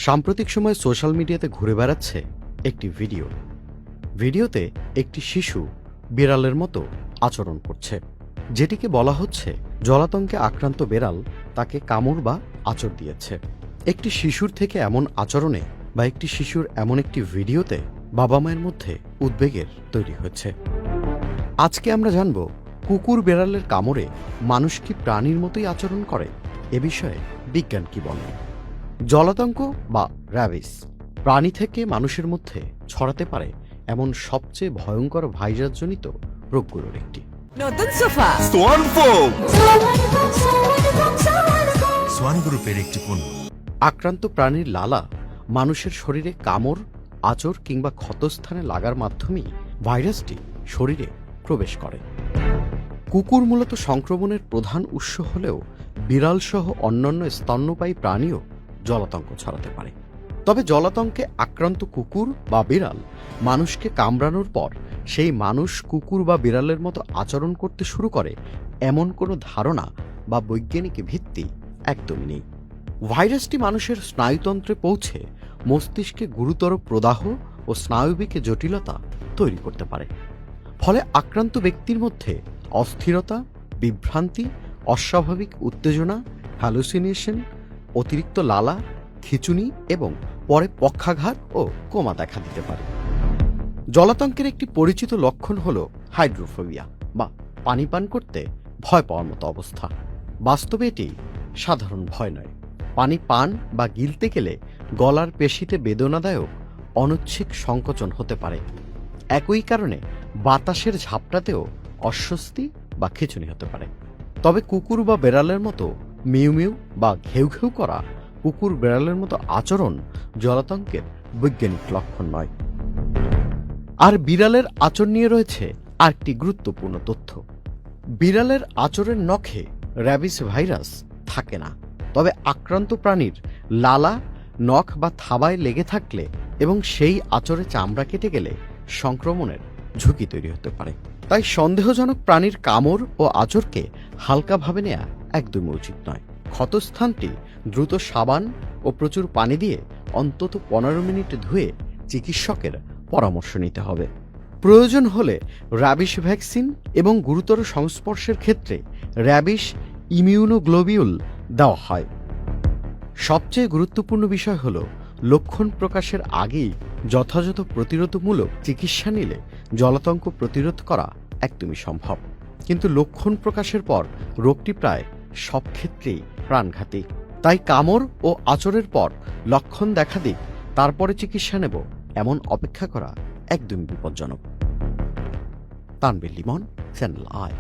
সাম্প্রতিক সময়ে সোশ্যাল মিডিয়াতে ঘুরে বেড়াচ্ছে একটি ভিডিওতে একটি শিশু বিড়ালের মতো আচরণ করছে, যেটিকে বলা হচ্ছে জলাতঙ্কে আক্রান্ত বিড়াল তাকে কামড় বা আঁচড় দিয়েছে। একটি শিশুর থেকে এমন আচরণে বা একটি শিশুর এমন একটি ভিডিওতে বাবা মায়ের মধ্যে উদ্বেগের তৈরি হচ্ছে। আজকে আমরা জানব কুকুর বিড়ালের কামড়ে মানুষ কি প্রাণীর মতোই আচরণ করে, এ বিষয়ে বিজ্ঞান কি বলে। জলাতঙ্ক বা র্যাবিস প্রাণী থেকে মানুষের মধ্যে ছড়াতে পারে এমন সবচেয়ে ভয়ঙ্কর ভাইরাসজনিত রোগগুলোর একটি। নতুন সোফা সোয়ান ফোম, সোয়ান গ্রুপের একটি পণ্য। আক্রান্ত প্রাণীর লালা মানুষের শরীরে কামড়, আঁচড় কিংবা ক্ষতস্থানে লাগার মাধ্যমেই ভাইরাসটি শরীরে প্রবেশ করে। কুকুর মূলত সংক্রমণের প্রধান উৎস হলেও বিড়ালসহ অন্যান্য স্তন্যপায়ী প্রাণীও জলাতঙ্ক ছড়াতে পারে। তবে জলাতঙ্কে আক্রান্ত কুকুর বা বিড়াল মানুষকে কামড়ানোর পর সেই মানুষ কুকুর বা বিড়ালের মতো আচরণ করতে শুরু করে এমন কোনো ধারণা বা বৈজ্ঞানিক ভিত্তি একদমই নেই। ভাইরাসটি মানুষের স্নায়ুতন্ত্রে পৌঁছে মস্তিষ্কে গুরুতর প্রদাহ ও স্নায়বিকে জটিলতা তৈরি করতে পারে। ফলে আক্রান্ত ব্যক্তির মধ্যে অস্থিরতা, বিভ্রান্তি, অস্বাভাবিক উত্তেজনা, হ্যালুসিনেশন, অতিরিক্ত লালা, খিঁচুনি এবং পরে পক্ষাঘাত ও কোমা দেখা দিতে পারে। জলাতঙ্কের একটি পরিচিত লক্ষণ হল হাইড্রোফোবিয়া বা পানি পান করতে ভয় পাওয়ার মতো অবস্থা। বাস্তবে এটি সাধারণ ভয় নয়। পানি পান বা গিলতে গেলে গলার পেশিতে বেদনাদায়ক অনৈচ্ছিক সংকোচন হতে পারে। একই কারণে বাতাসের ঝাপটাতেও অস্বস্তি বা খিঁচুনি হতে পারে। তবে কুকুর বা বেড়ালের মতো মিউ মিউ বা ঘেউ ঘেউ করা, কুকুর বেড়ালের মতো আচরণ জলাতঙ্কের বৈজ্ঞানিক লক্ষণ নয়। আর বিড়ালের আচরণ নিয়ে রয়েছে আরেকটি গুরুত্বপূর্ণ তথ্য। বিড়ালের আচরণের নখে র্যাবিস ভাইরাস থাকে না, তবে আক্রান্ত প্রাণীর লালা, নখ বা থাবায় লেগে থাকলে এবং সেই আচরে চামড়া কেটে গেলে সংক্রমণের ঝুঁকি তৈরি হতে পারে। তাই সন্দেহজনক প্রাণীর কামড় ও আচরকে হালকাভাবে নেওয়া একদমই উচিত নয়। ক্ষতস্থানটি দ্রুত সাবান ও প্রচুর পানি দিয়ে অন্তত 15 মিনিট ধুয়ে চিকিৎসকের পরামর্শ নিতে হবে। প্রয়োজন হলে র্যাবিস ভ্যাকসিন এবং গুরুতর সংস্পর্শের ক্ষেত্রে র্যাবিস ইমিউনোগ্লোবিউল দেওয়া হয়। সবচেয়ে গুরুত্বপূর্ণ বিষয় হল লক্ষণ প্রকাশের আগেই যথাযথ প্রতিরোধমূলক চিকিৎসা নিলে জলাতঙ্ক প্রতিরোধ করা একদমই সম্ভব। কিন্তু লক্ষণ প্রকাশের পর রোগটি প্রায় সব ক্ষেত্রেই প্রাণঘাতী। তাই কামড় ও আচরের পর লক্ষণ দেখা দিক তারপরে চিকিৎসা নেব এমন অপেক্ষা করা একদমই বিপজ্জনক। Tanvir Limon, channel I.